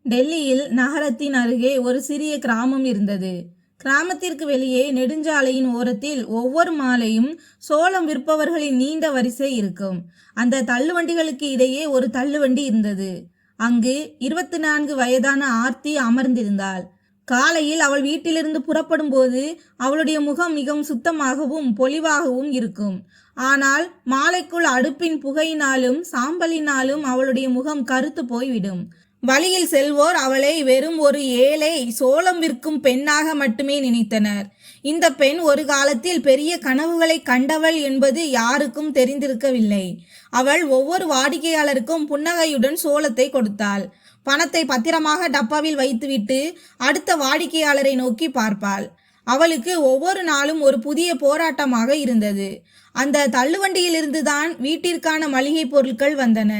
டெல்லியில் நகரத்தின் அருகே ஒரு சிறிய கிராமம் இருந்தது. கிராமத்திற்கு வெளியே நெடுஞ்சாலையின் ஓரத்தில் ஒவ்வொரு மாலையும் சோளம் விற்பவர்களின் நீண்ட வரிசை இருக்கும். அந்த தள்ளுவண்டிகளுக்கு இடையே ஒரு தள்ளுவண்டி இருந்தது. அங்கு 24 வயதான ஆர்த்தி அமர்ந்திருந்தாள். காலையில் அவள் வீட்டிலிருந்து புறப்படும் போது அவளுடைய முகம் மிகவும் சுத்தமாகவும் பொலிவாகவும் இருக்கும். ஆனால் மாலைக்குள் அடுப்பின் புகையினாலும் சாம்பலினாலும் அவளுடைய முகம் கருத்து போய்விடும். வழியில் செல்வோர் அவளை வெறும் ஒரு ஏழை சோளம் விற்கும் பெண்ணாக மட்டுமே நினைத்தனர். இந்த பெண் ஒரு காலத்தில் பெரிய கனவுகளை கண்டவள் என்பது யாருக்கும் தெரிந்திருக்கவில்லை. அவள் ஒவ்வொரு வாடிக்கையாளருக்கும் புன்னகையுடன் சோளத்தை கொடுத்தாள். பணத்தை பத்திரமாக டப்பாவில் வைத்துவிட்டு அடுத்த வாடிக்கையாளரை நோக்கி பார்ப்பாள். அவளுக்கு ஒவ்வொரு நாளும் ஒரு புதிய போராட்டமாக இருந்தது. அந்த தள்ளுவண்டியிலிருந்துதான் வீட்டிற்கான மளிகை பொருட்கள் வந்தன.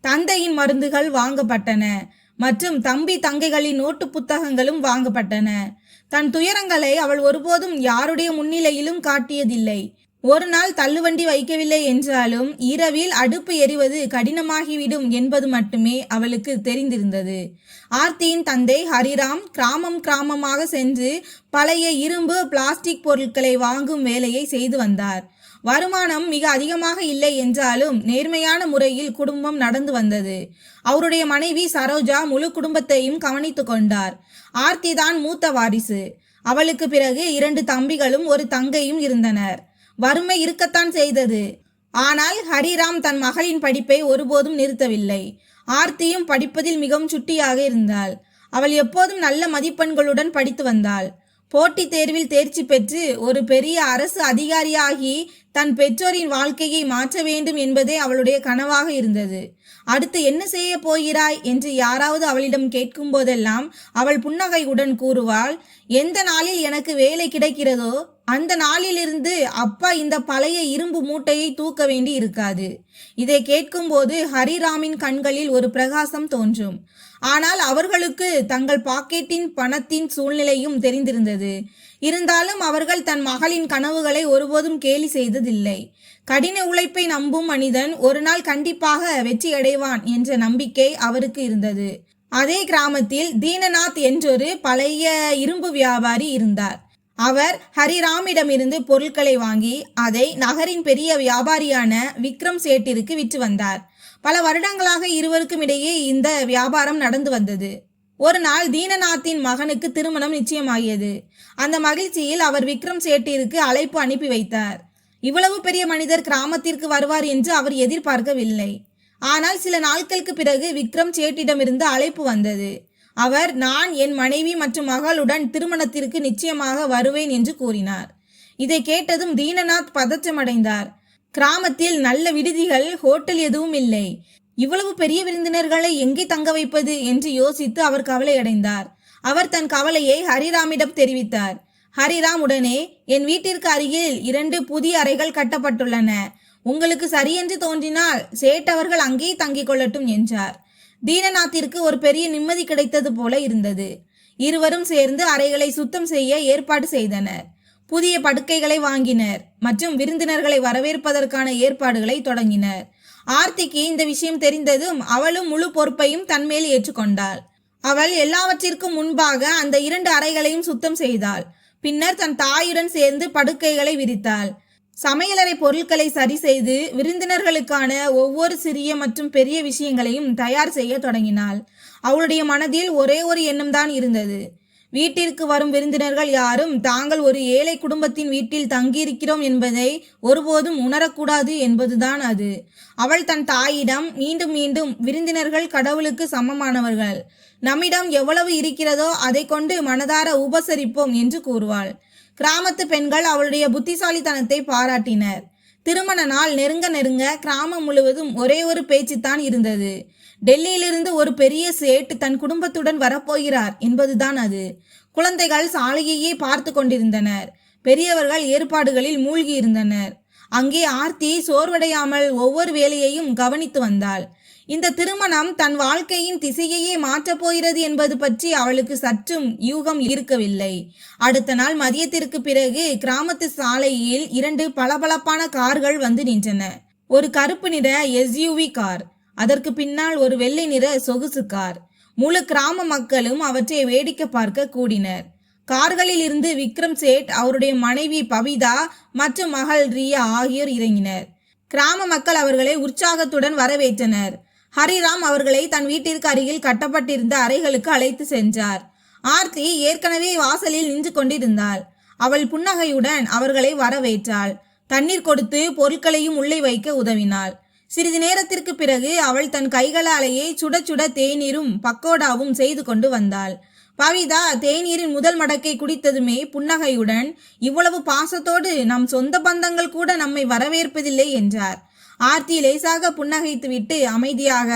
தந்தையின் மருந்துகள் வாங்கப்பட்டன மற்றும் தம்பி தங்கைகளின் நோட்டு புத்தகங்களும் வாங்கப்பட்டன. தன் துயரங்களை அவள் ஒருபோதும் யாருடைய முன்னிலையிலும் காட்டியதில்லை. ஒரு நாள் தள்ளுவண்டி வைக்கவில்லை என்றாலும் இரவில் அடுப்பு எரிவது கடினமாகிவிடும் என்பது மட்டுமே அவளுக்கு தெரிந்திருந்தது. ஆர்த்தியின் தந்தை ஹரிராம் கிராமமாக சென்று பழைய இரும்பு பிளாஸ்டிக் பொருட்களை வாங்கும் வேலையை செய்து வந்தார். வருமானம் மிக அதிகமாக இல்லை என்றாலும் நேர்மையான முறையில் குடும்பம் நடந்து வந்தது. அவருடைய மனைவி சரோஜா முழு குடும்பத்தையும் கவனித்து கொண்டார். ஆர்த்தி தான் மூத்த வாரிசு. அவளுக்கு பிறகு 2 தம்பிகளும் ஒரு தங்கையும் இருந்தனர். வறுமை இருக்கத்தான் செய்தது. ஆனால் ஹரிராம் தன் மகளின் படிப்பை ஒருபோதும் நிறுத்தவில்லை. ஆர்த்தியும் படிப்பதில் மிகவும் சுட்டியாக இருந்தாள். அவள் எப்போதும் நல்ல மதிப்பெண்களுடன் படித்து வந்தாள். போட்டித் தேர்வில் தேர்ச்சி பெற்று ஒரு பெரிய அரசு அதிகாரியாகி தன் பெற்றோரின் வாழ்க்கையை மாற்ற வேண்டும் என்பதே அவளுடைய கனவாக இருந்தது. அடுத்து என்ன செய்ய போகிறாய் என்று யாராவது அவளிடம் கேட்கும் போதெல்லாம் அவள் புன்னகையுடன் கூறுவாள், எந்த நாளில் எனக்கு வேலை கிடைக்கிறதோ அந்த நாளிலிருந்து அப்பா இந்த பழைய இரும்பு மூட்டையை தூக்க வேண்டி இருக்காது. இதை கேட்கும்போது ஹரிராமின் கண்களில் ஒரு பிரகாசம் தோன்றும். ஆனால் அவர்களுக்கு தங்கள் பாக்கெட்டின் பணத்தின் சூழ்நிலையும் தெரிந்திருந்தது. இருந்தாலும் அவர்கள் தன் மகளின் கனவுகளை ஒருபோதும் கேலி செய்ததில்லை. கடின உழைப்பை நம்பும் மனிதன் ஒரு நாள் கண்டிப்பாக வெற்றி அடைவான் என்ற நம்பிக்கை அவருக்கு இருந்தது. அதே கிராமத்தில் தீனநாத் என்றொரு பழைய இரும்பு வியாபாரி இருந்தார். அவர் ஹரிராமிடமிருந்து பொருட்களை வாங்கி அதை நகரின் பெரிய வியாபாரியான விக்ரம் சேட்டிற்கு விற்று வந்தார். பல வருடங்களாக இருவருக்கும் இடையே இந்த வியாபாரம் நடந்து வந்தது. ஒரு நாள் தீனநாத்தின் மகனுக்கு திருமணம் நிச்சயமாகியது. அந்த மகிழ்ச்சியில் அவர் விக்ரம் சேட்டிற்கு அழைப்பு அனுப்பி வைத்தார். இவ்வளவு பெரிய மனிதர் கிராமத்திற்கு வருவார் என்று அவர் எதிர்பார்க்கவில்லை. ஆனால் சில நாட்களுக்கு பிறகு விக்ரம் சேட்டிடமிருந்து அழைப்பு வந்தது. அவர், நான் என் மனைவி மற்றும் மகளுடன் திருமணத்திற்கு நிச்சயமாக வருவேன் என்று கூறினார். இதை கேட்டதும் தீனநாத் பதற்றமடைந்தார். கிராமத்தில் நல்ல விடுதிகள், ஹோட்டல் எதுவும் இல்லை. இவ்வளவு பெரிய விருந்தினர்களை எங்கே தங்க வைப்பது என்று யோசித்து அவர் கவலையடைந்தார். அவர் தன் கவலையை ஹரிராமிடம் தெரிவித்தார். ஹரிராம் உடனே, என் வீட்டிற்கு அருகில் 2 புதிய அறைகள் கட்டப்பட்டுள்ளன. உங்களுக்கு சரியென்று தோன்றினால் சேட் அவர்கள் அங்கே தங்கிக் கொள்ளட்டும் என்றார். தீனநாத்திற்கு ஒரு பெரிய நிம்மதி கிடைத்தது போல இருந்தது. இருவரும் சேர்ந்து அறைகளை சுத்தம் செய்ய ஏற்பாடு செய்தனர். புதிய படுக்கைகளை வாங்கினர் மற்றும் விருந்தினர்களை வரவேற்பதற்கான ஏற்பாடுகளை தொடங்கினர். ஆர்த்திக்கு இந்த விஷயம் தெரிந்ததும் அவளும் முழு பொறுப்பையும் தன்மேல் ஏற்றுக்கொண்டாள். அவள் எல்லாவற்றிற்கும் முன்பாக அந்த 2 அறைகளையும் சுத்தம் செய்தாள். பின்னர் தன் தாயுடன் சேர்ந்து படுக்கைகளை விரித்தாள். சமையலறை பொருட்களை சரி செய்து விருந்தினர்களுக்கான ஒவ்வொரு சிறிய மற்றும் பெரிய விஷயங்களையும் தயார் செய்ய தொடங்கினாள். அவளுடைய மனதில் ஒரே ஒரு எண்ணம் தான் இருந்தது. வீட்டிற்கு வரும் விருந்தினர்கள் யாரும் தாங்கள் ஒரு ஏழை குடும்பத்தின் வீட்டில் தங்கியிருக்கிறோம் என்பதை ஒருபோதும் உணரக்கூடாது என்பதுதான் அது. அவள் தன் தாயிடம் மீண்டும் மீண்டும், விருந்தினர்கள் கடவுளுக்கு சமமானவர்கள், நம்மிடம் எவ்வளவு இருக்கிறதோ அதை கொண்டு மனதார உபசரிப்போம் என்று கூறுவாள். கிராமத்து பெண்கள் அவளுடைய புத்திசாலித்தனத்தை பாராட்டினர். திருமண நாள் நெருங்க கிராமம் முழுவதும் ஒரே ஒரு பேச்சுத்தான் இருந்தது. டெல்லியிலிருந்து ஒரு பெரிய சேட் தன் குடும்பத்துடன் வரப்போகிறார் என்பதுதான் அது. குழந்தைகள் சாலையையே பார்த்து கொண்டிருந்தனர். பெரியவர்கள் ஏற்பாடுகளில் மூழ்கி இருந்தனர். அங்கே ஆர்த்தி சோர்வடையாமல் ஒவ்வொரு வேலையையும் கவனித்து வந்தாள். இந்த திருமணம் தன் வாழ்க்கையின் திசையையே மாற்றப் போகிறது என்பது பற்றி அவளுக்கு சற்றும் யூகம் இருக்கவில்லை. அடுத்த நாள் மதியத்திற்கு பிறகு கிராமத்து சாலையில் 2 பளபளப்பான கார்கள் வந்து நின்றன. ஒரு கருப்பு நிற SUV கார், அதற்கு பின்னால் ஒரு வெள்ளை நிற சொகுசு கார். முழு கிராம மக்களும் அவற்றை வேடிக்கை பார்க்க கூடினர். கார்களில் இருந்து விக்ரம் சேட், அவருடைய மனைவி பவிதா மற்றும் மகள் ரியா ஆகியோர் இறங்கினர். கிராம மக்கள் அவர்களை உற்சாகத்துடன் வரவேற்றனர். ஹரிராம் அவர்களை தன் வீட்டிற்கு அருகில் கட்டப்பட்டிருந்த அறைகளுக்கு அழைத்து சென்றார். ஆர்த்தி ஏற்கனவே வாசலில் நின்று கொண்டிருந்தாள். அவள் புன்னகையுடன் அவர்களை வரவேற்றாள். தண்ணீர் கொடுத்து பொருட்களையும் உள்ளே வைக்க உதவினாள். சிறிது நேரத்திற்கு பிறகு அவள் தன் கைகளாலேயே சுட சுட தேநீரும் பக்கோடாவும் செய்து கொண்டு வந்தாள். பவிதா தேநீரின் முதல் மடக்கை குடித்ததுமே புன்னகையுடன், இவ்வளவு பாசத்தோடு நம் சொந்த பந்தங்கள் கூட நம்மை வரவேற்பதில்லை என்றார். ஆர்த்தி லேசாக புன்னகைத்துவிட்டு அமைதியாக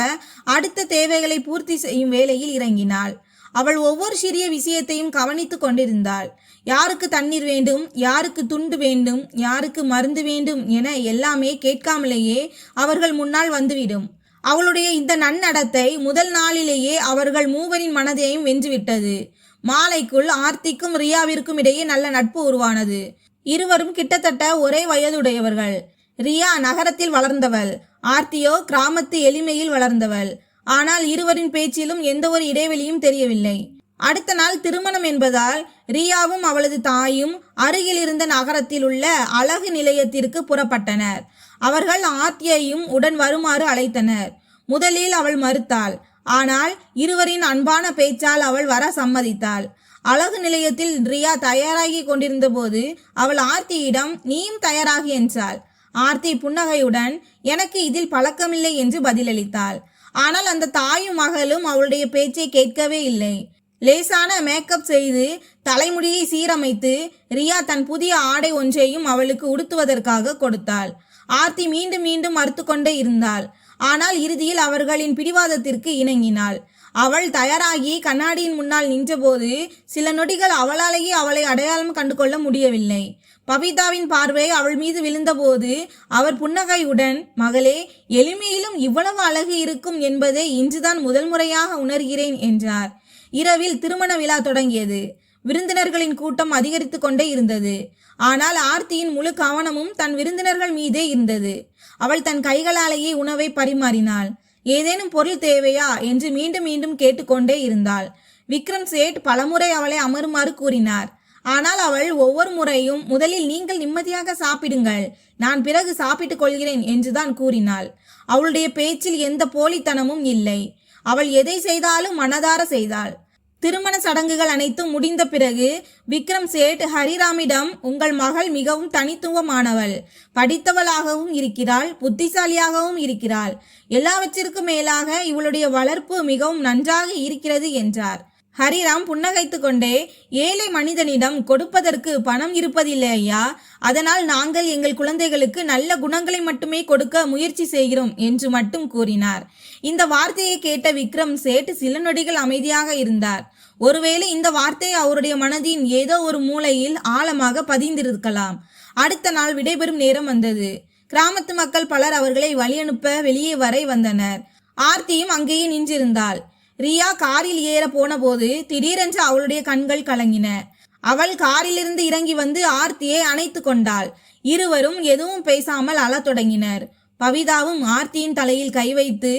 அடுத்த தேவைகளை பூர்த்தி செய்யும் வேளையில் இறங்கினாள். அவள் ஒவ்வொரு சிறிய விஷயத்தையும் கவனித்துக் கொண்டிருந்தாள். யாருக்கு தண்ணீர் வேண்டும், யாருக்கு துண்டு வேண்டும், யாருக்கு மருந்து வேண்டும் என எல்லாமே கேட்காமலேயே அவர்கள் முன்னால் வந்துவிடும். அவளுடைய இந்த நன்னடத்தை முதல் நாளிலேயே அவர்கள் மூவரின் மனதையும் வென்றுவிட்டது. மாலைக்குள் ஆர்த்திக்கும் ரியாவிற்கும் இடையே நல்ல நட்பு உருவானது. இருவரும் கிட்டத்தட்ட ஒரே வயதுடையவர்கள். ரியா நகரத்தில் வளர்ந்தவள், ஆர்த்தியோ கிராமத்து எளிமையில் வளர்ந்தவள். ஆனால் இருவரின் பேச்சிலும் எந்த ஒரு இடைவெளியும் தெரியவில்லை. அடுத்த நாள் திருமணம் என்பதால் ரியாவும் அவளது தாயும் அருகில் இருந்த நகரத்தில் உள்ள அழகு நிலையத்திற்கு புறப்பட்டனர். அவர்கள் ஆர்த்தியையும் உடன் வருமாறு அழைத்தனர். முதலில் அவள் மறுத்தாள். ஆனால் இருவரின் அன்பான பேச்சால் அவள் வர சம்மதித்தாள். அழகு நிலையத்தில் ரியா தயாராகி கொண்டிருந்த போது அவள் ஆர்த்தியிடம், நீயும் தயாராகி என்றாள். ஆர்த்தி புன்னகையுடன், எனக்கு இதில் பழக்கமில்லை என்று பதிலளித்தாள். ஆனால் அந்த தாயும் மகளும் அவளுடைய பேச்சை கேட்கவே இல்லை. லேசான மேக்கப் செய்து தலைமுடியை சீரமைத்து ரியா தன் புதிய ஆடை ஒன்றையும் அவளுக்கு உடுத்துவதற்காக கொடுத்தாள். ஆர்த்தி மீண்டும் மீண்டும் மறுத்து கொண்டே இருந்தாள். ஆனால் இறுதியில் அவர்களின் பிடிவாதத்திற்கு இணங்கினாள். அவள் தயாராகி கண்ணாடியின் முன்னால் நின்றபோது சில நொடிகள் அவளாலேயே அவளை அடையாளம் கண்டு கொள்ள முடியவில்லை. பவிதாவின் பார்வை அவள் மீது விழுந்தபோது அவர் புன்னகையுடன், மகளே, எளிமையிலும் இவ்வளவு அழகு இருக்கும் என்பதை இன்றுதான் முதல் முறையாக உணர்கிறேன் என்றார். இரவில் திருமண விழா தொடங்கியது. விருந்தினர்களின் கூட்டம் அதிகரித்து கொண்டே இருந்தது. ஆனால் ஆர்த்தியின் முழு கவனமும் தன் விருந்தினர்கள் மீதே இருந்தது. அவள் தன் கைகளாலேயே உணவை பரிமாறினாள். ஏதேனும் பொருள் தேவையா என்று மீண்டும் மீண்டும் கேட்டுக்கொண்டே இருந்தாள். விக்ரம் சேட் பலமுறை அவளை அமருமாறு கூறினார். ஆனால் அவள் ஒவ்வொரு முறையும், முதலில் நீங்கள் நிம்மதியாக சாப்பிடுங்கள், நான் பிறகு சாப்பிட்டுக் கொள்கிறேன் என்றுதான் கூறினாள். அவளுடைய பேச்சில் எந்த போலித்தனமும் இல்லை. அவள் எதை செய்தாலும் மனதார செய்தாள். திருமண சடங்குகள் அனைத்தும் முடிந்த பிறகு விக்ரம் சேட் ஹரிராமிடம், உங்கள் மகள் மிகவும் தனித்துவமானவள், படித்தவளாகவும் இருக்கிறாள், புத்திசாலியாகவும் இருக்கிறாள், எல்லாவற்றிற்கும் மேலாக இவளுடைய வளர்ப்பு மிகவும் நன்றாக இருக்கிறது என்றார். ஹரிராம் புன்னகைத்து கொண்டே, ஏழை மனிதனிடம் கொடுப்பதற்கு பணம் இருப்பதில்லை ஐயா, அதனால் நாங்கள் எங்கள் குழந்தைகளுக்கு நல்ல குணங்களை மட்டுமே கொடுக்க முயற்சி செய்கிறோம் என்று மட்டும் கூறினார். இந்த வார்த்தையை கேட்ட விக்ரம் சேட் சில நொடிகள் அமைதியாக இருந்தார். ஒருவேளை இந்த வார்த்தை அவருடைய மனதின் ஏதோ ஒரு மூலையில் ஆழமாக பதிந்திருக்கலாம். அடுத்த நாள் விடைபெறும் நேரம் வந்தது. கிராமத்து மக்கள் பலர் அவர்களை வழியனுப்ப வெளியே வரை வந்தனர். ஆர்த்தியும் அங்கேயே நின்றிருந்தாள். ரியா காரில் ஏற போன போது திடீரென்று அவளுடைய கண்கள் கலங்கின. அவள் காரிலிருந்து இறங்கி வந்து ஆர்த்தியை அணைத்து கொண்டாள். இருவரும் எதுவும் பேசாமல் அழத் தொடங்கினர். பவிதாவும் ஆர்த்தியின் தலையில் கை வைத்து,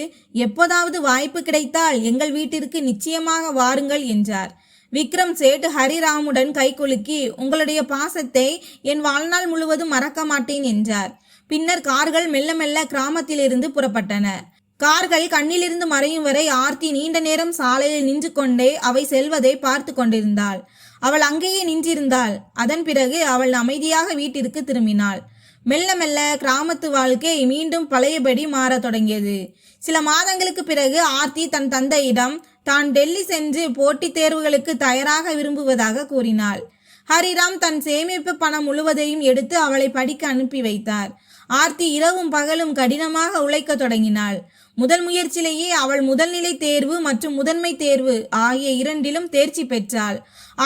எப்போதாவது வாய்ப்பு கிடைத்தால் எங்கள் வீட்டிற்கு நிச்சயமாக வாருங்கள் என்றார். விக்ரம் சேட் ஹரிராமுடன் கை குலுக்கி, உங்களுடைய பாசத்தை என் வாழ்நாள் முழுவதும் மறக்க மாட்டேன் என்றார். பின்னர் கார்கள் மெல்ல மெல்ல கிராமத்திலிருந்து புறப்பட்டன. கார்கள் கண்ணிலிருந்து மறையும் வரை ஆர்த்தி நீண்ட நேரம் சாலையில் நின்று கொண்டே அவை செல்வதை பார்த்து கொண்டிருந்தாள். அவள் அங்கேயே நின்றிருந்தாள். அதன் பிறகு அவள் அமைதியாக வீட்டிற்கு திரும்பினாள். மெல்ல மெல்ல கிராமத்து வாழ்க்கை மீண்டும் பழையபடி மாறத் தொடங்கியது. சில மாதங்களுக்கு பிறகு ஆர்த்தி தன் தந்தையிடம் தான் டெல்லி சென்று போட்டித் தேர்வுகளுக்கு தயாராக விரும்புவதாக கூறினாள். ஹரிராம் தன் சேமிப்பு பணம் முழுவதையும் எடுத்து அவளை படிக்க அனுப்பி வைத்தார். ஆர்த்தி இரவும் பகலும் கடினமாக உழைக்க தொடங்கினாள். முதல் முயற்சியிலேயே அவள் முதல்நிலை தேர்வு மற்றும் முதன்மை தேர்வு ஆகிய இரண்டிலும் தேர்ச்சி பெற்றாள்.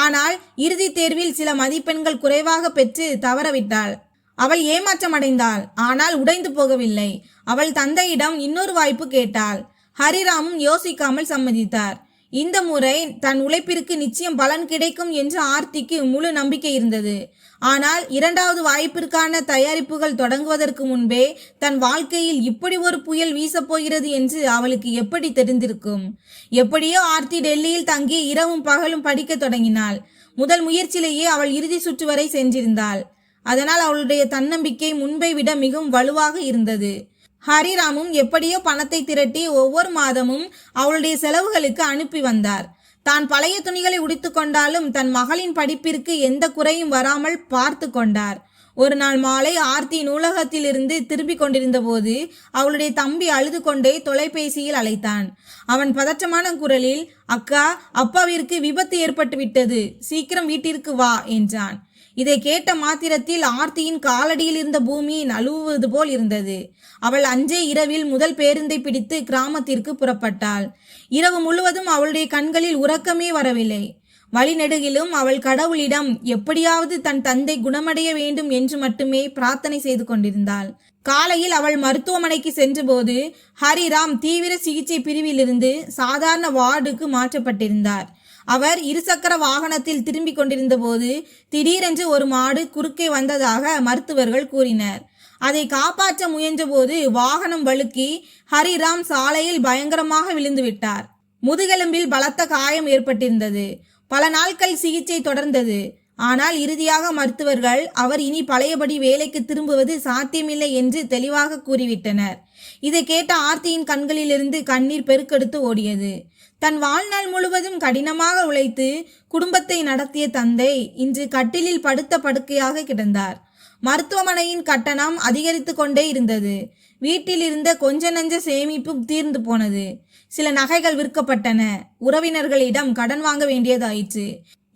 ஆனால் இறுதி தேர்வில் சில மதிப்பெண்கள் குறைவாக பெற்று தவறவிட்டாள். அவள் ஏமாற்றமடைந்தாள். ஆனால் உடைந்து போகவில்லை. அவள் தந்தையிடம் இன்னொரு வாய்ப்பு கேட்டாள். ஹரிராமும் யோசிக்காமல் சம்மதித்தார். இந்த முறை தன் உழைப்பிற்கு நிச்சயம் பலன் கிடைக்கும் என்று ஆர்த்திக்கு முழு நம்பிக்கை இருந்தது. ஆனால் இரண்டாவது வாய்ப்பிற்கான தயாரிப்புகள் தொடங்குவதற்கு முன்பே தன் வாழ்க்கையில் இப்படி ஒரு புயல் வீசப்போகிறது என்று அவளுக்கு எப்படி தெரிந்திருக்கும்? எப்படியோ ஆர்த்தி டெல்லியில் தங்கி இரவும் பகலும் படிக்க தொடங்கினாள். முதல் முயற்சியிலேயே அவள் இறுதி சுற்று வரை சென்றிருந்தாள். அதனால் அவளுடைய தன்னம்பிக்கை முன்பை விட மிகவும் வலுவாக இருந்தது. ஹரிராமும் எப்படியோ பணத்தை திரட்டி ஒவ்வொரு மாதமும் அவளுடைய செலவுகளுக்கு அனுப்பி வந்தார். தான் பழைய துணிகளை உடுத்து கொண்டாலும் தன் மகளின் படிப்பிற்கு எந்த குறையும் வராமல் பார்த்து கொண்டார். ஒரு நாள் மாலை ஆர்த்தி நூலகத்திலிருந்து திரும்பி கொண்டிருந்த போது அவளுடைய தம்பி அழுது கொண்டே தொலைபேசியில் அழைத்தான். அவன் பதற்றமான குரலில், அக்கா, அப்பாவிற்கு விபத்து ஏற்பட்டு விட்டது, சீக்கிரம் வீட்டிற்கு வா என்றான். இதை கேட்ட மாத்திரத்தில் ஆர்த்தியின் காலடியில் இருந்த பூமி நழுவுவது போல் இருந்தது. அவள் அன்றே இரவில் முதல் பேருந்தை பிடித்து கிராமத்திற்கு புறப்பட்டாள். இரவு முழுவதும் அவளுடைய கண்களில் உறக்கமே வரவில்லை. வழிநெடுகிலும் அவள் கடவுளிடம் எப்படியாவது தன் தந்தை குணமடைய வேண்டும் என்று மட்டுமே பிரார்த்தனை செய்து கொண்டிருந்தாள். காலையில் அவள் மருத்துவமனைக்கு சென்றபோது ஹரிராம் தீவிர சிகிச்சை பிரிவிலிருந்து சாதாரண வார்டுக்கு மாற்றப்பட்டிருந்தார். அவர் இருசக்கர வாகனத்தில் திரும்பி கொண்டிருந்த போது திடீரென்று ஒரு மாடு குறுக்கே வந்ததாக மருத்துவர்கள் கூறினர். அதை காப்பாற்ற முயன்றபோது வாகனம் வழுக்கி ஹரிராம் சாலையில் பயங்கரமாக விழுந்து விட்டார். முதுகெலும்பில் பலத்த காயம் ஏற்பட்டிருந்தது. பல நாட்கள் சிகிச்சை தொடர்ந்தது. ஆனால் இறுதியாக மருத்துவர்கள் அவர் இனி பழையபடி வேலைக்கு திரும்புவது சாத்தியமில்லை என்று தெளிவாக கூறிவிட்டனர். இதை கேட்ட ஆர்த்தியின் கண்களிலிருந்து கண்ணீர் பெருக்கெடுத்து ஓடியது. தன் வாழ்நாள் முழுவதும் கடினமாக உழைத்து குடும்பத்தை நடத்திய தந்தை இன்று கட்டிலில் படுத்த படுக்கையாக கிடந்தார். மருத்துவமனையின் கட்டணம் அதிகரித்து கொண்டே இருந்தது. வீட்டில் இருந்த கொஞ்ச நஞ்ச சேமிப்பு தீர்ந்து போனது. சில நகைகள் விற்கப்பட்டன. உறவினர்களிடம் கடன் வாங்க வேண்டியதாயிற்று.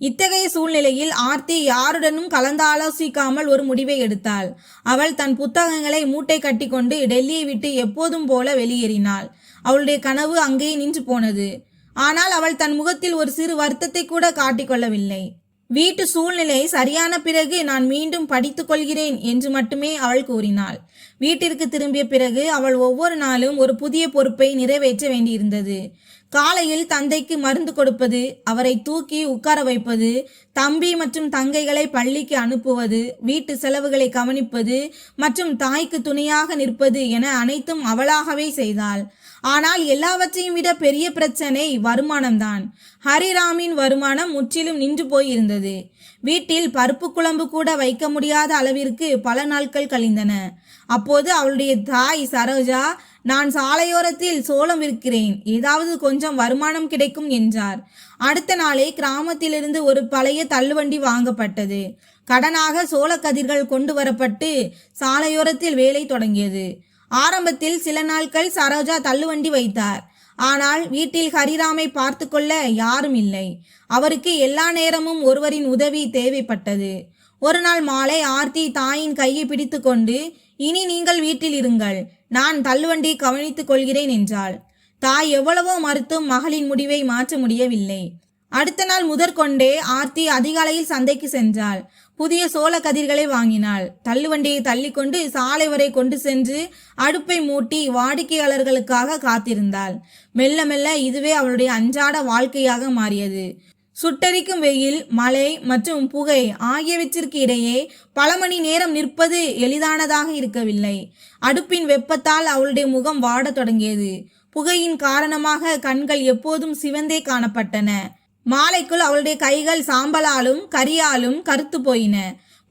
இத்தகைய சூழ்நிலையில் ஆர்த்தி யாருடனும் கலந்தாலோசிக்காமல் ஒரு முடிவை எடுத்தாள். அவள் தன் புத்தகங்களை மூட்டை கட்டி கொண்டு டெல்லியை விட்டு எப்போதும் போல வெளியேறினாள். அவளுடைய கனவு அங்கேயே நின்று போனது. ஆனால் அவள் தன் முகத்தில் ஒரு சிறு வருத்தத்தை கூட காட்டிக்கொள்ளவில்லை. வீட்டு சூழ்நிலை சரியான பிறகு நான் மீண்டும் படித்துக் கொள்கிறேன் என்று மட்டுமே அவள் கூறினாள். வீட்டிற்கு திரும்பிய பிறகு அவள் ஒவ்வொரு நாளும் ஒரு புதிய பொறுப்பை நிறைவேற்ற வேண்டியிருந்தது. காலையில் தந்தைக்கு மருந்து கொடுப்பது, அவரை தூக்கி உட்கார வைப்பது, தம்பி மற்றும் தங்கைகளை பள்ளிக்கு அனுப்புவது, வீட்டு செலவுகளை கவனிப்பது மற்றும் தாய்க்கு துணையாக நிற்பது என அனைத்தும் அவளாகவே செய்தாள். ஆனால் எல்லாவற்றையும் விட பெரிய பிரச்சனை வருமானம்தான். ஹரிராமின் வருமானம் முற்றிலும் நின்று போயிருந்தது. வீட்டில் பருப்பு குழம்பு கூட வைக்க முடியாத அளவிற்கு பல நாட்கள் கழிந்தன. அப்போது அவளுடைய தாய் சரோஜா, நான் சாலையோரத்தில் சோளம் விற்கிறேன், ஏதாவது கொஞ்சம் வருமானம் கிடைக்கும் என்றார். அடுத்த நாளே கிராமத்திலிருந்து ஒரு பழைய தள்ளுவண்டி வாங்கப்பட்டது. கடனாக சோளக்கதிர்கள் கொண்டு வரப்பட்டு சாலையோரத்தில் வேலை தொடங்கியது. ஆரம்பத்தில் சில நாட்கள் சரோஜா தள்ளுவண்டி வைத்தார். ஆனால் வீட்டில் ஹரிராமை பார்த்து கொள்ள யாரும் இல்லை. அவருக்கு எல்லா நேரமும் ஒருவரின் உதவி தேவைப்பட்டது. ஒரு நாள் மாலை ஆர்த்தி தாயின் கையை பிடித்து கொண்டு, இனி நீங்கள் வீட்டில் இருங்கள், நான் தள்ளுவண்டி கவனித்துக் கொள்கிறேன் என்றாள். தாய் எவ்வளவோ மறுத்தும் மகளின் முடிவை மாற்ற முடியவில்லை. அடுத்த நாள் முதற்கொண்டே ஆர்த்தி அதிகாலையில் சந்தைக்கு சென்றாள். புதிய சோள கதிர்களை வாங்கினாள். தள்ளுவண்டியை தள்ளிக்கொண்டு சாலை வரை கொண்டு சென்று அடுப்பை மூட்டி வாடிக்கையாளர்களுக்காக காத்திருந்தாள். மெல்ல மெல்ல இதுவே அவளுடைய அன்றாட வாழ்க்கையாக மாறியது. சுட்டரிக்கும் வெயில், மழை மற்றும் புகை ஆகியவற்றிற்கு இடையே பல மணி நேரம் நிற்பது எளிதானதாக இருக்கவில்லை. அடுப்பின் வெப்பத்தால் அவளுடைய முகம் வாடத் தொடங்கியது. புகையின் காரணமாக கண்கள் எப்போதும் சிவந்தே காணப்பட்டன. மாலைக்குள் அவளுடைய கைகள் சாம்பலாலும் கரியாலும் கருத்து போயின.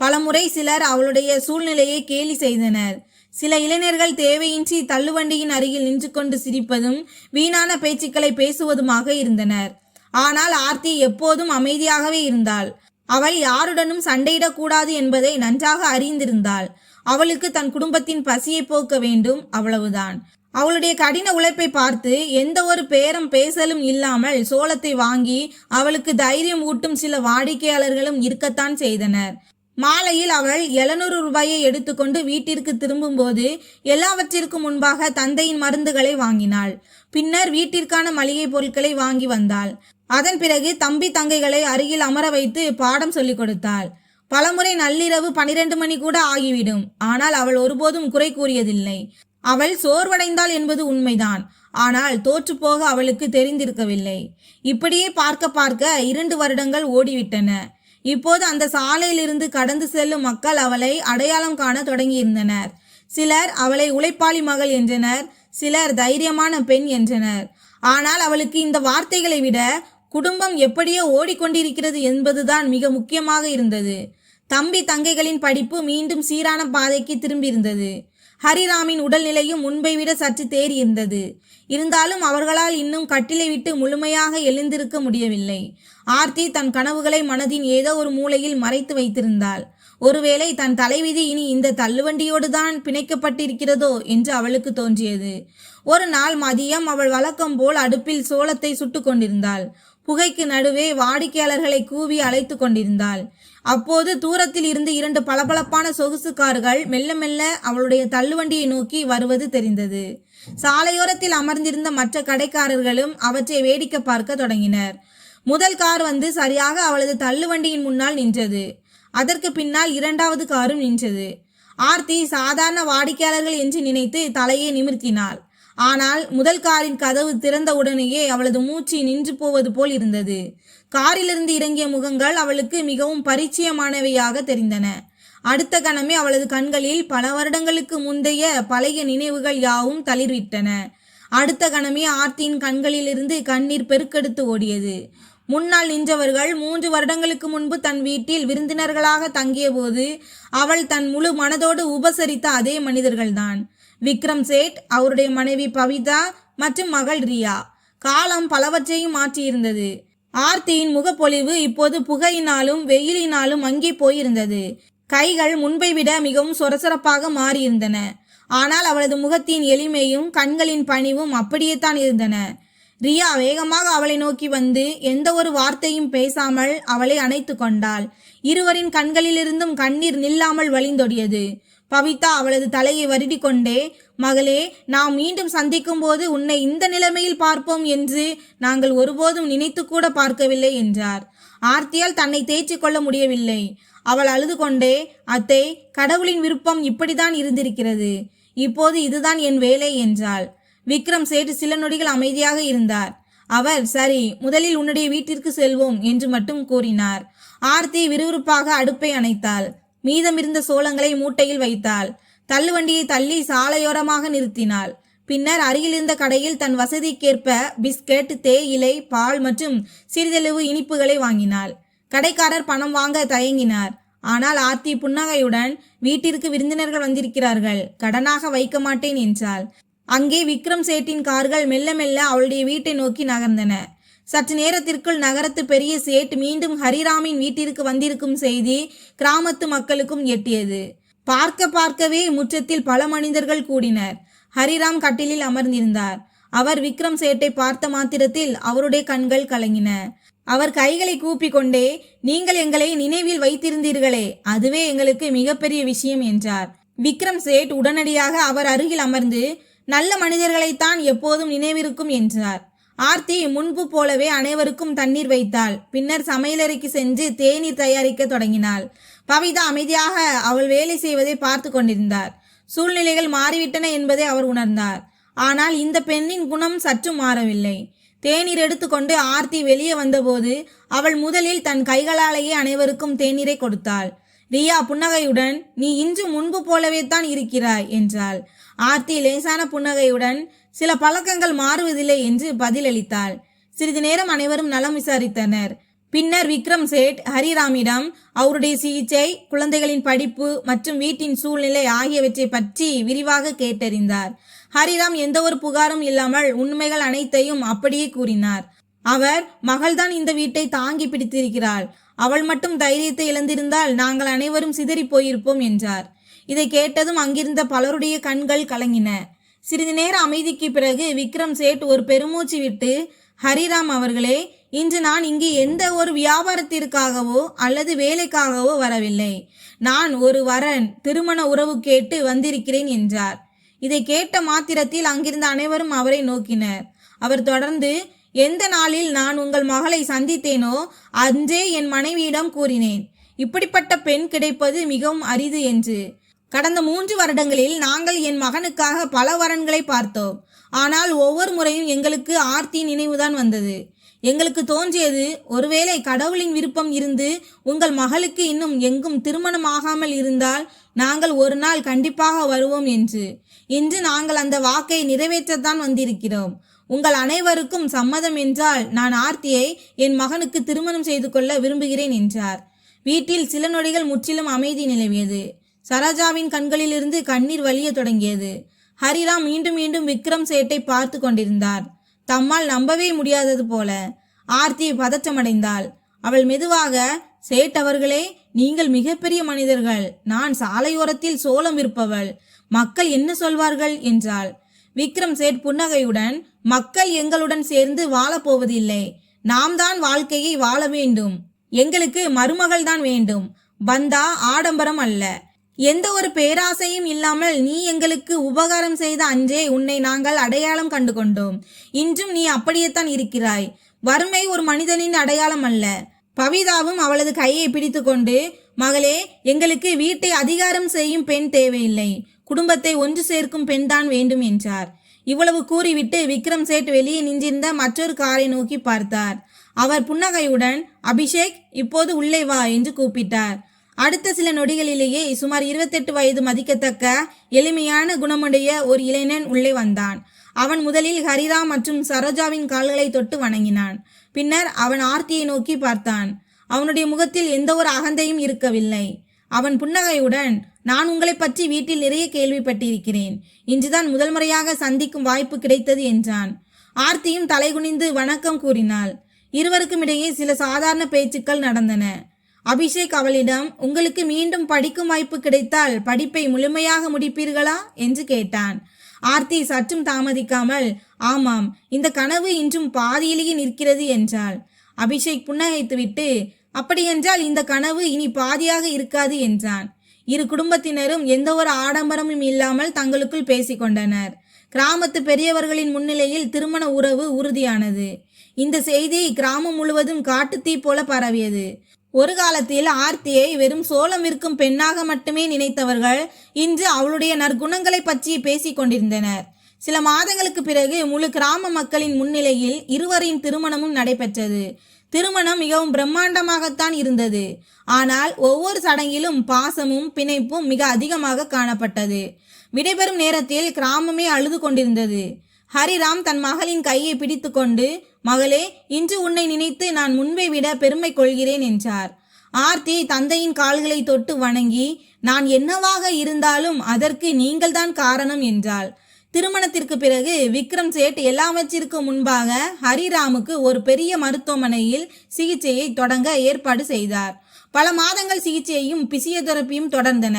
பலமுறை சிலர் அவளுடைய சூழ்நிலையை கேலி செய்தனர். சில இளைஞர்கள் தேவையின்றி தள்ளுவண்டியின் அருகில் நின்று கொண்டு சிரிப்பதும் வீணான பேச்சுக்களை பேசுவதுமாக இருந்தனர். ஆனால் ஆர்த்தி எப்போதும் அமைதியாகவே இருந்தாள். அவள் யாருடனும் சண்டையிடக்கூடாது என்பதை நன்றாக அறிந்திருந்தாள். அவளுக்கு தன் குடும்பத்தின் பசியை போக்க வேண்டும், அவ்வளவுதான். அவளுடைய கடின உழைப்பை பார்த்து எந்த ஒரு பேரம் பேசலும் இல்லாமல் சோளத்தை வாங்கி அவளுக்கு தைரியம் ஊட்டும் சில வாடிக்கையாளர்களும் இருக்கத்தான் செய்தனர். மாலையில் அவள் 700 ரூபாயை எடுத்துக்கொண்டு வீட்டிற்கு திரும்பும் போது எல்லாவற்றிற்கும் முன்பாக தந்தையின் மருந்துகளை வாங்கினாள். பின்னர் வீட்டிற்கான மளிகை பொருட்களை வாங்கி வந்தாள். அதன் பிறகு தம்பி தங்கைகளை அருகில் அமர வைத்து பாடம் சொல்லிக் கொடுத்தாள். பலமுறை நள்ளிரவு 12 மணி கூட ஆகிவிடும். ஆனால் அவள் ஒருபோதும் குறை கூறியதில்லை. அவள் சோர்வடைந்தாள் என்பது உண்மைதான். ஆனால் தோற்றுப்போக அவளுக்கு தெரிந்திருக்கவில்லை. இப்படியே பார்க்க பார்க்க 2 வருடங்கள் ஓடிவிட்டன. இப்போது அந்த சாலையிலிருந்து கடந்து செல்லும் மக்கள் அவளை அடையாளம் காண தொடங்கியிருந்தனர். சிலர் அவளை உழைப்பாளி மகள் என்றனர், சிலர் தைரியமான பெண் என்றனர். ஆனால் அவளுக்கு இந்த வார்த்தைகளை விட குடும்பம் எப்படியோ ஓடிக்கொண்டிருக்கிறது என்பதுதான் மிக முக்கியமாக இருந்தது. தம்பி தங்கைகளின் படிப்பு மீண்டும் சீரான பாதைக்கு திரும்பியிருந்தது. ஹரிராமின் உடல்நிலையும் முன்பை விட சற்று தேறியிருந்தது. இருந்தாலும் அவர்களால் இன்னும் கட்டிலை விட்டு முழுமையாக எழுந்திருக்க முடியவில்லை. ஆர்த்தி தன் கனவுகளை மனதின் ஏதோ ஒரு மூலையில் மறைத்து வைத்திருந்தாள். ஒருவேளை தன் தலைவிதி இனி இந்த தள்ளுவண்டியோடு தான் பிணைக்கப்பட்டிருக்கிறதோ என்று அவளுக்கு தோன்றியது. ஒரு நாள் மதியம் அவள் வழக்கம் போல் அடுப்பில் சோளத்தை சுட்டு கொண்டிருந்தாள். புகைக்கு நடுவே வாடிக்கையாளர்களை கூவி அழைத்து கொண்டிருந்தாள். அப்போது தூரத்தில் இருந்து 2 பளபளப்பான சொகுசு கார்கள் மெல்ல மெல்ல அவளுடைய தள்ளுவண்டியை நோக்கி வருவது தெரிந்தது. சாலையோரத்தில் அமர்ந்திருந்த மற்ற கடைக்காரர்களும் அவற்றை வேடிக்கை பார்க்க தொடங்கினர். முதல் கார் வந்து சரியாக அவளது தள்ளுவண்டியின் முன்னால் நின்றது. அதற்கு பின்னால் 2வது காரும் நின்றது. ஆர்த்தி சாதாரண வாடிக்கையாளர்கள் என்று நினைத்து தலையை நிமிர்த்தினாள். ஆனால் முதல் காரின் கதவு திறந்த உடனேயே அவளது மூச்சு நின்று போவது போல் இருந்தது. காரிலிருந்து இறங்கிய முகங்கள் அவளுக்கு மிகவும் பரிச்சயமானவையாக தெரிந்தன. அடுத்த கணமே அவளது கண்களில் பல வருடங்களுக்கு முந்தைய பழைய நினைவுகள் யாவும் தளிர்விட்டன. அடுத்த கணமே ஆர்த்தியின் கண்களிலிருந்து கண்ணீர் பெருக்கெடுத்து ஓடியது. முன்னால் நின்றவர்கள் 3 வருடங்களுக்கு முன்பு தன் வீட்டில் விருந்தினர்களாக தங்கிய போது அவள் தன் முழு மனதோடு உபசரித்த அதே மனிதர்கள்தான். விக்ரம் சேட், அவருடைய மனைவி பவிதா மற்றும் மகள் ரியா. காலம் பலவற்றையும் மாற்றியிருந்தது. ஆர்த்தியின் முகப்பொலிவு இப்போது புகையினாலும் வெயிலினாலும் மங்கி போயிருந்தது. கைகள் முன்பை விட மிகவும் சொரசொரப்பாக மாறியிருந்தன. ஆனால் அவளது முகத்தின் எளிமையும் கண்களின் பணிவும் அப்படியே தான் இருந்தன. ரியா வேகமாக அவளை நோக்கி வந்து எந்த ஒரு வார்த்தையும் பேசாமல் அவளை அணைத்து கொண்டாள். இருவரின் கண்களிலிருந்தும் கண்ணீர் நில்லாமல் வழிந்தொடியது. பவிதா அவளது தலையை வருடி கொண்டே, மகளே, நாம் மீண்டும் சந்திக்கும் போது உன்னை இந்த நிலைமையில் பார்ப்போம் என்று நாங்கள் ஒருபோதும் நினைத்து கூட பார்க்கவில்லை என்றார். ஆர்த்தியால் தன்னை தேய்ச்சி கொள்ள முடியவில்லை. அவள் அழுது கொண்டே, அத்தை, கடவுளின் விருப்பம் இப்படிதான் இருந்திருக்கிறது. இப்போது இதுதான் என் வேலை என்றாள். விக்ரம் சேட் சில நொடிகள் அமைதியாக இருந்தார். அவர், சரி, முதலில் உன்னுடைய வீட்டிற்கு செல்வோம் என்று மட்டும் கூறினார். ஆர்த்தி விறுவிறுப்பாக அடுப்பை அணைத்தாள். மீதமிருந்த சோளங்களை மூட்டையில் வைத்தாள். தள்ளுவண்டியை தள்ளி சாலையோரமாக நிறுத்தினாள். பின்னர் அருகில் இருந்த கடையில் தன் வசதிக்கேற்ப பிஸ்கட், தேயிலை, பால் மற்றும் சிறிதளவு இனிப்புகளை வாங்கினாள். கடைக்காரர் பணம் வாங்க தயங்கினார். ஆனால் ஆர்த்தி புன்னகையுடன், வீட்டிற்கு விருந்தினர்கள் வந்திருக்கிறார்கள், கடனாக வைக்க மாட்டேன் என்றாள். அங்கே விக்ரம் சேட்டின் கார்கள் மெல்ல மெல்ல அவளுடைய வீட்டை நோக்கி நகர்ந்தன. சற்று நேரத்திற்குள் நகரத்து பெரிய சேட் மீண்டும் ஹரிராமின் வீட்டிற்கு வந்திருக்கும் செய்தி கிராமத்து மக்களுக்கும் எட்டியது. பார்க்கவே முற்றத்தில் பல மனிதர்கள் கூடினர். ஹரிராம் கட்டிலில் அமர்ந்திருந்தார். அவர் விக்ரம் சேட்டை பார்த்த மாத்திரத்தில் அவருடைய கண்கள் கலங்கின. அவர் கைகளை கூப்பி கொண்டே, நீங்கள் எங்களை நினைவில் வைத்திருந்தீர்களே, அதுவே எங்களுக்கு மிகப்பெரிய விஷயம் என்றார். விக்ரம் சேட் உடனடியாக அவர் அருகில் அமர்ந்து, நல்ல மனிதர்களைத்தான் எப்போதும் நினைவிருக்கும் என்றார். ஆர்த்தி முன்பு போலவே அனைவருக்கும் தண்ணீர் வைத்தாள். பின்னர் சமையலறைக்கு சென்று தேநீர் தயாரிக்க தொடங்கினாள். பவிதா அமைதியாக அவள் வேலை செய்வதை பார்த்து கொண்டிருந்தார். சூழ்நிலைகள் மாறிவிட்டன என்பதை அவர் உணர்ந்தார். ஆனால் இந்த பெண்ணின் குணம் சற்று மாறவில்லை. தேநீர் எடுத்துக்கொண்டு ஆர்த்தி வெளியே வந்தபோது அவள் முதலில் தன் கைகளாலேயே அனைவருக்கும் தேநீரை கொடுத்தாள். ரியா புன்னகையுடன், நீ இன்று முன்பு போலவே தான் இருக்கிறாய் என்றாள். ஆர்த்தி லேசான புன்னகையுடன், சில பழக்கங்கள் மாறுவதில்லை என்று பதிலளித்தாள். சிறிது நேரம் அனைவரும் நலம் விசாரித்தனர். பின்னர் விக்ரம் சேட் ஹரிராமிடம் அவருடைய சிகிச்சை, குழந்தைகளின் படிப்பு மற்றும் வீட்டின் சூழ்நிலை ஆகியவற்றை பற்றி விரிவாக கேட்டறிந்தார். ஹரிராம் எந்த ஒரு புகாரும் இல்லாமல் உண்மைகள் அனைத்தையும் அப்படியே கூறினார். அவர், மகள்தான் இந்த வீட்டை தாங்கி பிடித்திருக்கிறாள், அவள் மட்டும் தைரியத்தை இழந்திருந்தால் நாங்கள் அனைவரும் சிதறி போயிருப்போம் என்றார். இதை கேட்டதும் அங்கிருந்த பலருடைய கண்கள் கலங்கின. சிறிது நேர அமைதிக்கு பிறகு விக்ரம் சேட் ஒரு பெருமூச்சு விட்டு, ஹரிராம் அவர்களே, இன்று நான் இங்கு எந்த ஒரு வியாபாரத்திற்காகவோ அல்லது வேலைக்காகவோ வரவில்லை. நான் ஒரு வரன், திருமண உறவு கேட்டு வந்திருக்கிறேன் என்றார். இதை கேட்ட மாத்திரத்தில் அங்கிருந்த அனைவரும் அவரை நோக்கினர். அவர் தொடர்ந்து, எந்த நாளில் நான் உங்கள் மகளை சந்தித்தேனோ அன்றே என் மனைவியிடம் கூறினேன், இப்படிப்பட்ட பெண் கிடைப்பது மிகவும் அரிது என்று. கடந்த 3 வருடங்களில் நாங்கள் என் மகனுக்காக பல வரன்களை பார்த்தோம். ஆனால் ஒவ்வொரு முறையும் எங்களுக்கு ஆர்த்தியின் நினைவுதான் வந்தது. எங்களுக்கு தோன்றியது, ஒருவேளை கடவுளின் விருப்பம் இருந்து உங்கள் மகளுக்கு இன்னும் எங்கும் திருமணம் ஆகாமல் இருந்தால் நாங்கள் ஒரு நாள் கண்டிப்பாக வருவோம் என்று. இன்று நாங்கள் அந்த வாக்கை நிறைவேற்றத்தான் வந்திருக்கிறோம். உங்கள் அனைவருக்கும் சம்மதம் என்றால் நான் ஆர்த்தியை என் மகனுக்கு திருமணம் செய்து கொள்ள விரும்புகிறேன் என்றார். வீட்டில் சில நொடிகள் முற்றிலும் அமைதி நிலவியது. சரோஜாவின் கண்களிலிருந்து கண்ணீர் வழிய தொடங்கியது. ஹரிராம் மீண்டும் மீண்டும் விக்ரம் சேட்டை பார்த்து கொண்டிருந்தார். தம்மால் நம்பவே முடியாதது போல. ஆர்த்தி பதற்றமடைந்தாள். அவள் மெதுவாக, சேட் அவர்களே, நீங்கள் மிகப்பெரிய மனிதர்கள். நான் சாலையோரத்தில் சோளம் விற்பவள். மக்கள் என்ன சொல்வார்கள் என்றாள். விக்ரம் சேட் புன்னகையுடன், மக்கள் எங்களுடன் சேர்ந்து வாழப்போவதில்லை. நாம் தான் வாழ்க்கையை வாழ வேண்டும். எங்களுக்கு மருமகள் தான் வேண்டும். பந்தா ஆடம்பரம் அல்ல. எந்த ஒரு பேராசையும் இல்லாமல் நீ எங்களுக்கு உபகாரம் செய்த அன்றே உன்னை நாங்கள் அடையாளம் கண்டு கொண்டோம். இன்றும் நீ அப்படியேத்தான் இருக்கிறாய். வறுமை ஒரு மனிதனின் அடையாளம் அல்ல. பவிதாவும் அவளது கையை பிடித்து கொண்டு, மகளே, எங்களுக்கு வீட்டை அதிகாரம் செய்யும் பெண் தேவையில்லை. குடும்பத்தை ஒன்று சேர்க்கும் பெண் தான் வேண்டும் என்றார். இவ்வளவு கூறிவிட்டு விக்ரம் சேட் வெளியே நின்றிருந்த மற்றொரு காரை நோக்கி பார்த்தார். அவர் புன்னகையுடன், அபிஷேக், இப்போது உள்ளே வா என்று கூப்பிட்டார். அடுத்த சில நொடிகளிலேயே சுமார் 28 வயது மதிக்கத்தக்க எளிமையான குணமுடைய ஒரு இளைஞன் உள்ளே வந்தான். அவன் முதலில் ஹரிராம் மற்றும் சரோஜாவின் கால்களை தொட்டு வணங்கினான். பின்னர் அவன் ஆர்த்தியை நோக்கி பார்த்தான். அவனுடைய முகத்தில் எந்த ஒரு அகந்தையும் இருக்கவில்லை. அவன் புன்னகையுடன், நான் உங்களை பற்றி வீட்டில் நிறைய கேள்விப்பட்டிருக்கிறேன். இன்றுதான் முதல் முறையாக சந்திக்கும் வாய்ப்பு கிடைத்தது என்றான். ஆர்த்தியும் தலைகுனிந்து வணக்கம் கூறினாள். இருவருக்கும் இடையே சில சாதாரண பேச்சுக்கள் நடந்தன. அபிஷேக் அவளிடம், உங்களுக்கு மீண்டும் படிக்கும் வாய்ப்பு கிடைத்தால் படிப்பை முழுமையாக முடிப்பீர்களா என்று கேட்டான். ஆர்த்தி சற்றும் தாமதிக்காமல், ஆமாம், இந்த கனவு இன்றும் பாதியிலேயே நிற்கிறது என்றாள். அபிஷேக் புன்னகைத்துவிட்டு, அப்படியென்றால் இந்த கனவு இனி பாதியாக இருக்காது என்றான். இரு குடும்பத்தினரும் எந்த ஒரு ஆடம்பரமும் இல்லாமல் தங்களுக்குள் பேசிக்கொண்டனர். கிராமத்து பெரியவர்களின் முன்னிலையில் திருமண உறவு உறுதியானது. இந்த செய்தி கிராமம் முழுவதும் காட்டுத்தீ போல பரவியது. ஒரு காலத்தில் ஆர்த்தியை வெறும் சோளம் விற்கும் பெண்ணாக மட்டுமே நினைத்தவர்கள் இன்று அவளுடைய நற்குணங்களை பற்றி பேசிக் கொண்டிருந்தனர். சில மாதங்களுக்கு பிறகு முழு கிராம மக்களின் முன்னிலையில் இருவரின் திருமணமும் நடைபெற்றது. திருமணம் மிகவும் பிரம்மாண்டமாகத்தான் இருந்தது. ஆனால் ஒவ்வொரு சடங்கிலும் பாசமும் பிணைப்பும் மிக அதிகமாக காணப்பட்டது. விடைபெறும் நேரத்தில் கிராமமே அழுது கொண்டிருந்தது. ஹரிராம் தன் மகளின் கையை பிடித்து கொண்டு, மகளே, இன்று உன்னை நினைத்து நான் முன்பை விட பெருமை கொள்கிறேன் என்றார். ஆர்த்தி தந்தையின் கால்களை தொட்டு வணங்கி, நான் என்னவாக இருந்தாலும் அதற்கு நீங்கள்தான் காரணம் என்றாள். திருமணத்திற்கு பிறகு விக்ரம் சேட் எல்லாவற்றிற்கும் முன்பாக ஹரிராமுக்கு ஒரு பெரிய மருத்துவமனையில் சிகிச்சையை தொடங்க ஏற்பாடு செய்தார். பல மாதங்கள் சிகிச்சையும் பிசியோதெரபியும் தொடர்ந்தன.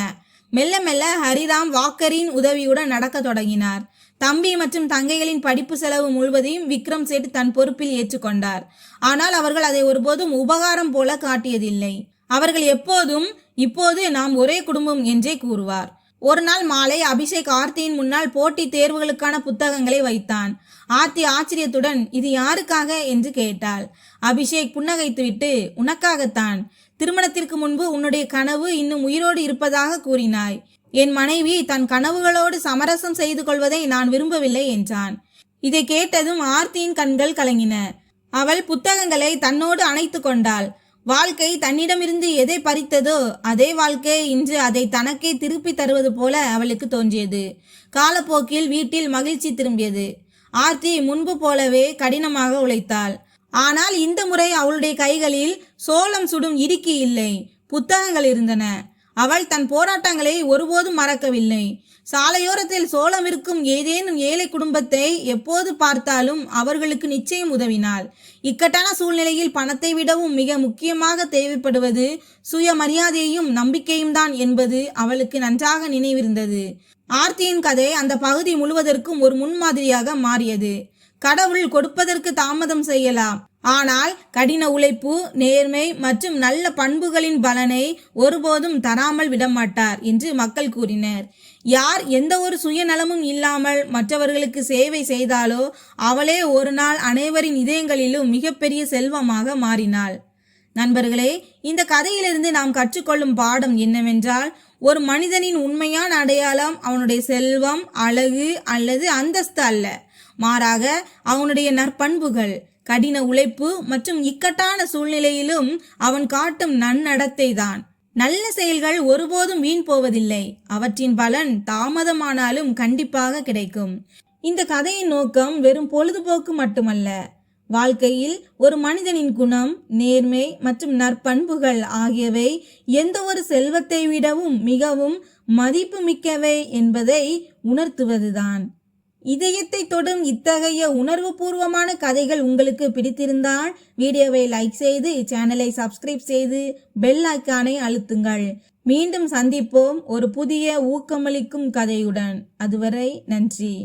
மெல்ல மெல்ல ஹரிராம் வாக்கரின் உதவியுடன் நடக்க தொடங்கினார். தம்பி மற்றும் தங்கைகளின் படிப்பு செலவு முழுவதையும் விக்ரம் சேட் தன் பொறுப்பில் ஏற்றுக்கொண்டார். ஆனால் அவர்கள் அதை ஒருபோதும் உபகாரம் போல காட்டியதில்லை. அவர்கள் எப்போதும், இப்போது நாம் ஒரே குடும்பம் என்றே கூறுவார். ஒரு நாள் மாலை அபிஷேக் ஆர்த்தியின் முன்னால் போட்டி தேர்வுகளுக்கான புத்தகங்களை வைத்தான். ஆர்த்தி ஆச்சரியத்துடன், இது யாருக்காக என்று கேட்டாள். அபிஷேக் புன்னகைத்துவிட்டு, உனக்காகத்தான். திருமணத்திற்கு முன்பு உன்னுடைய கனவு இன்னும் உயிரோடு இருப்பதாக கூறினாய். என் மனைவி தன் கனவுகளோடு சமரசம் செய்து கொள்வதை நான் விரும்பவில்லை என்றான். இதை கேட்டதும் ஆர்த்தியின் கண்கள் கலங்கின. அவள் புத்தகங்களை தன்னோடு அணைத்து கொண்டாள். வாழ்க்கை தன்னிடமிருந்து எதை பறித்ததோ அதே வாழ்க்கை இன்று அதை தனக்கே திருப்பி தருவது போல அவளுக்கு தோன்றியது. காலப்போக்கில் வீட்டில் மகிழ்ச்சி திரும்பியது. ஆர்த்தி முன்பு போலவே கடினமாக உழைத்தாள். ஆனால் இந்த முறை அவளுடைய கைகளில் சோளம் சுடும் இடுக்கி இல்லை, புத்தகங்கள் இருந்தன. அவள் தன் போராட்டங்களை ஒருபோதும் மறக்கவில்லை. சாலையோரத்தில் சோளம் விற்கும் ஏதேனும் ஏழை குடும்பத்தை எப்போது பார்த்தாலும் அவர்களுக்கு நிச்சயம் உதவினாள். இக்கட்டான சூழ்நிலையில் பணத்தை விடவும் மிக முக்கியமாக தேவைப்படுவது சுயமரியாதையும் நம்பிக்கையும் தான் என்பது அவளுக்கு நன்றாக நினைவிருந்தது. ஆர்த்தியின் கதை அந்த பகுதி முழுவதற்கும் ஒரு முன்மாதிரியாக மாறியது. கடவுள் கொடுப்பதற்கு தாமதம் செய்யலாம், ஆனால் கடின உழைப்பு, நேர்மை மற்றும் நல்ல பண்புகளின் பலனை ஒருபோதும் தராமல் விடமாட்டார் என்று மக்கள் கூறினர். யார் எந்த ஒரு சுயநலமும் இல்லாமல் மற்றவர்களுக்கு சேவை செய்தாலோ அவளே ஒரு நாள் அனைவரின் இதயங்களிலும் மிகப்பெரிய செல்வமாக மாறினாள். நண்பர்களே, இந்த கதையிலிருந்து நாம் கற்றுக்கொள்ளும் பாடம் என்னவென்றால், ஒரு மனிதனின் உண்மையான அடையாளம் அவனுடைய செல்வம், அழகு அல்லது அந்தஸ்து அல்ல. மாறாக அவனுடைய நற்பண்புகள், கடின உழைப்பு மற்றும் இக்கட்டான சூழ்நிலையிலும் அவன் காட்டும் நன்னடத்தை தான். நல்ல செயல்கள் ஒருபோதும் வீண் போவதில்லை. அவற்றின் பலன் தாமதமானாலும் கண்டிப்பாக கிடைக்கும். இந்த கதையின் நோக்கம் வெறும் பொழுதுபோக்கு மட்டுமல்ல. வாழ்க்கையில் ஒரு மனிதனின் குணம், நேர்மை மற்றும் நற்பண்புகள் ஆகியவை எந்த ஒரு செல்வத்தை விடவும் மிகவும் மதிப்பு மிக்கவை என்பதை உணர்த்துவதுதான். இதயத்தை தொடும் இத்தகைய உணர்வுபூர்வமான கதைகள் உங்களுக்கு பிடித்திருந்தால் வீடியோவை லைக் செய்து சேனலை சப்ஸ்கிரைப் செய்து பெல் ஐக்கானை அழுத்துங்கள். மீண்டும் சந்திப்போம் ஒரு புதிய ஊக்கமளிக்கும் கதையுடன். அதுவரை நன்றி.